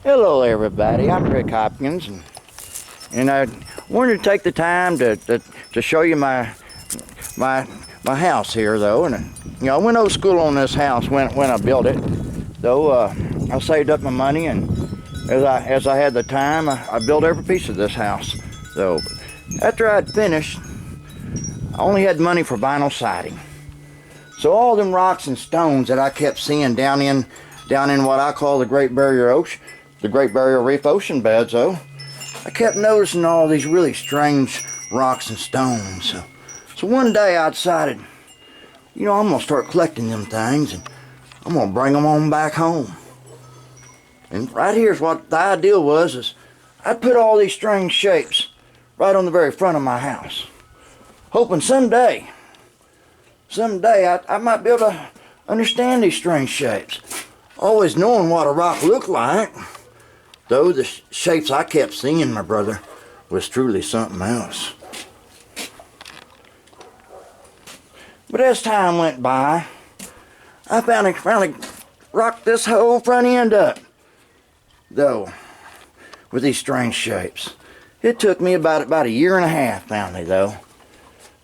Hello everybody, I'm Rick Hopkins, and I wanted to take the time to show you my house here though. And you know, I went old school on this house when I built it. Though I saved up my money, and as I had the time, I built every piece of this house. So after I'd finished, I only had money for vinyl siding. So all them rocks and stones that I kept seeing down in what I call the Great Barrier Reef ocean beds, though, I kept noticing all these really strange rocks and stones. So one day I decided, you know, I'm gonna start collecting them things, and I'm gonna bring them on back home. And right here's what the idea was: is I put all these strange shapes right on the very front of my house, hoping someday I might be able to understand these strange shapes. Always knowing what a rock looked like, though the shapes I kept seeing, my brother, was truly something else. But as time went by, I finally rocked this whole front end up, though, with these strange shapes. It took me about a year and a half, finally, though.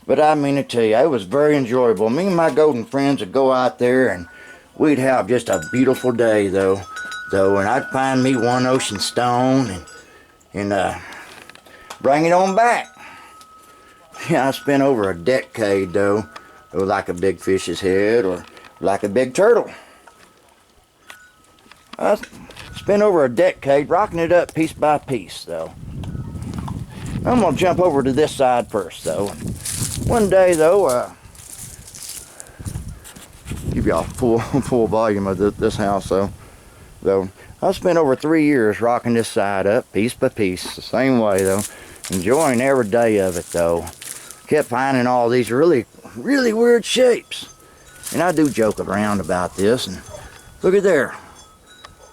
But I mean to tell you, it was very enjoyable. Me and my golden friends would go out there, and we'd have just a beautiful day, though, and I'd find me one ocean stone and bring it on back. Yeah, I spent over a decade, though, like a big fish's head or like a big turtle. I spent over a decade rocking it up piece by piece, though. I'm gonna jump over to this side first, though. One day, though, give y'all full volume of this house, though I spent over 3 years rocking this side up piece by piece, the same way, though, enjoying every day of it, though. Kept finding all these really weird shapes, and I do joke around about this. And look at there,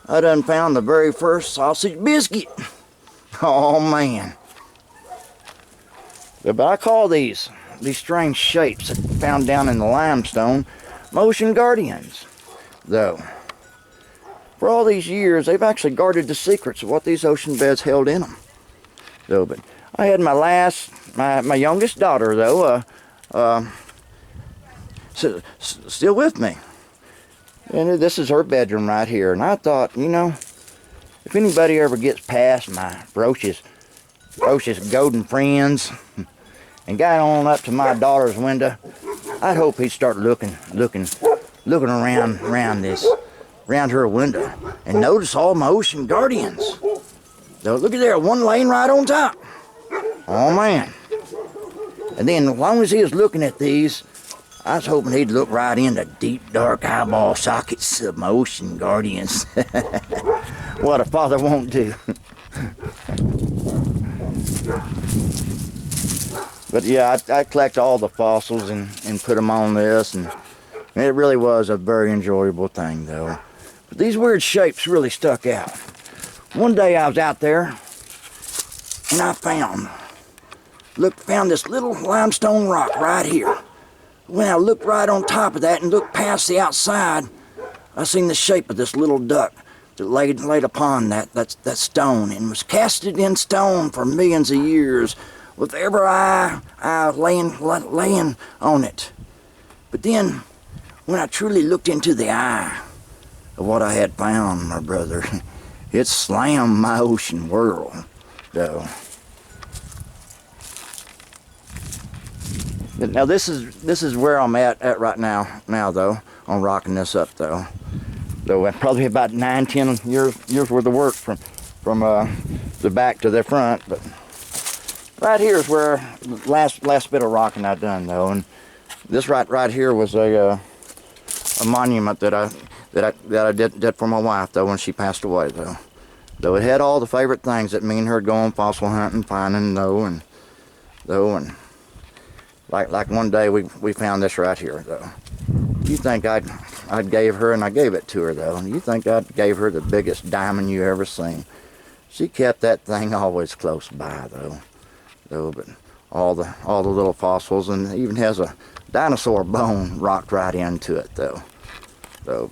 I done found the very first sausage biscuit. Oh man! But I call these strange shapes that found down in the limestone motion guardians, though. For all these years, they've actually guarded the secrets of what these ocean beds held in them, though. But I had my youngest daughter, though, still with me, and this is her bedroom right here. And I thought, you know, if anybody ever gets past my ferocious golden friends and got on up to my daughter's window, I'd hope he'd start looking around her window and notice all my ocean guardians. So look at there, one laying right on top. Oh man! And then as long as he was looking at these, I was hoping he'd look right into deep dark eyeball sockets of my ocean guardians. What a father won't do. But yeah, I collect all the fossils and put them on this, and it really was a very enjoyable thing, though. But these weird shapes really stuck out. One day I was out there, and I found this little limestone rock right here. When I looked right on top of that and looked past the outside, I seen the shape of this little duck that laid upon that stone, and was casted in stone for millions of years, with every eye laying on it. But then, when I truly looked into the eye of what I had found, my brother, it slammed my ocean world, though. Now this is where I'm at right now though, on rocking this up, though. Though probably about 9-10 years worth of work from the back to the front. But right here is where the last bit of rocking I done, though. And this right here was a monument that I did for my wife, though, when she passed away, though. Though it had all the favorite things that me and her go on fossil hunting, finding, though, and like one day we found this right here, though. You think I'd gave her, and I gave it to her, though. You think I gave her the biggest diamond you ever seen? She kept that thing always close by, though. But all the little fossils, and even has a dinosaur bone rocked right into it, though. But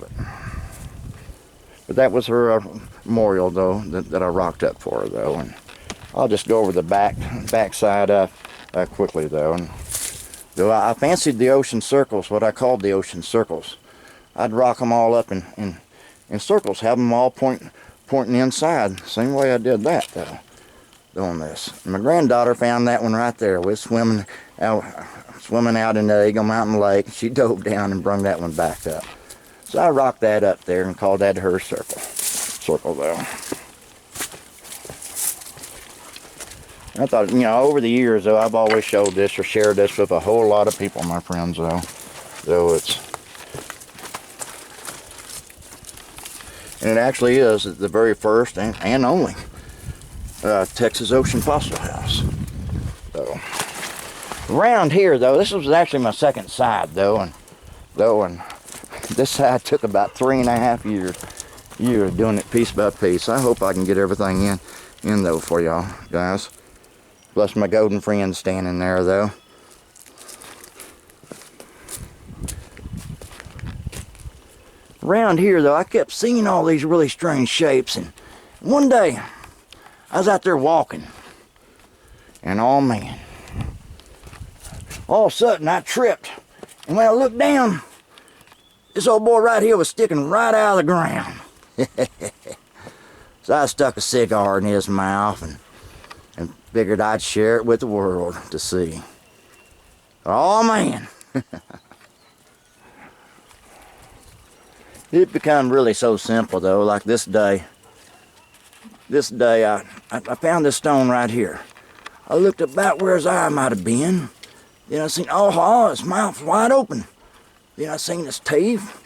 that was her memorial though that I rocked up for her though. And I'll just go over the back side quickly though. And though I fancied the ocean circles, what I called the ocean circles. I'd rock them all up in circles, have them all pointing inside. Same way I did that though, doing this. And my granddaughter found that one right there. We're swimming out in the Eagle Mountain Lake. She dove down and brung that one back up. So I rocked that up there and called that her circle though. I thought, you know, over the years though, I've always showed this or shared this with a whole lot of people, my friends though. So and it actually is the very first and only Texas ocean fossil house. So around here though, this was actually my second side though, and this side took about 3.5 years doing it piece by piece. I hope I can get everything in though for y'all guys. Plus my golden friend standing there though. Around here though, I kept seeing all these really strange shapes, and one day I was out there walking, and oh man, all of a sudden I tripped, and when I looked down, this old boy right here was sticking right out of the ground. So I stuck a cigar in his mouth and figured I'd share it with the world to see. Oh man. It become really so simple though. Like this day I found this stone right here. I looked about where his eye might have been. Then I seen, oh, his mouth wide open. Then I seen his teeth.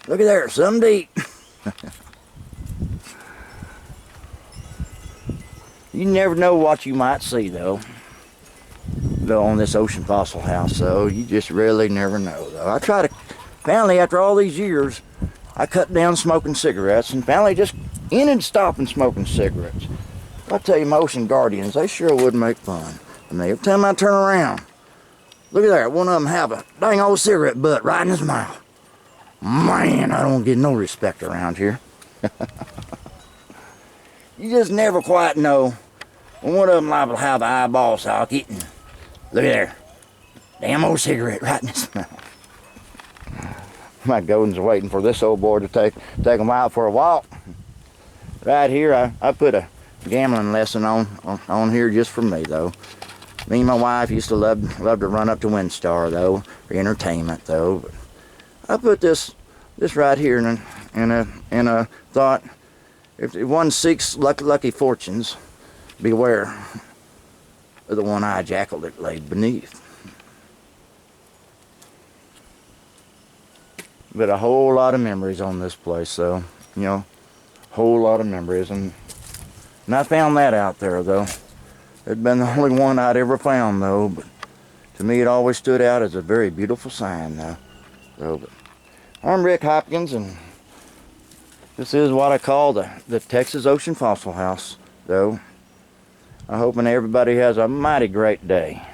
Look at there, some deep. You never know what you might see though on this ocean fossil house. So you just really never know though. I try to, finally after all these years, I cut down smoking cigarettes and finally just ended stopping smoking cigarettes. I tell you, my ocean guardians, they sure would make fun of me. Every time I turn around, look at there, one of them have a dang old cigarette butt right in his mouth. Man, I don't get no respect around here. You just never quite know when one of them liable to have the eyeball socket. And look at there, damn old cigarette right in his mouth. My Golden's waiting for this old boy to take him out for a walk. Right here, I put a gambling lesson on here just for me though. Me and my wife used to love to run up to WinStar though for entertainment though. But I put this right here and I thought, if one seeks lucky fortunes, beware of the one-eyed jackal that laid beneath. But a whole lot of memories on this place, so, you know, whole lot of memories. And I found that out there, though. It'd been the only one I'd ever found, though. But to me, it always stood out as a very beautiful sign, though. So, but I'm Rick Hopkins, and this is what I call the Texas Ocean Fossil House, though. I'm hoping everybody has a mighty great day.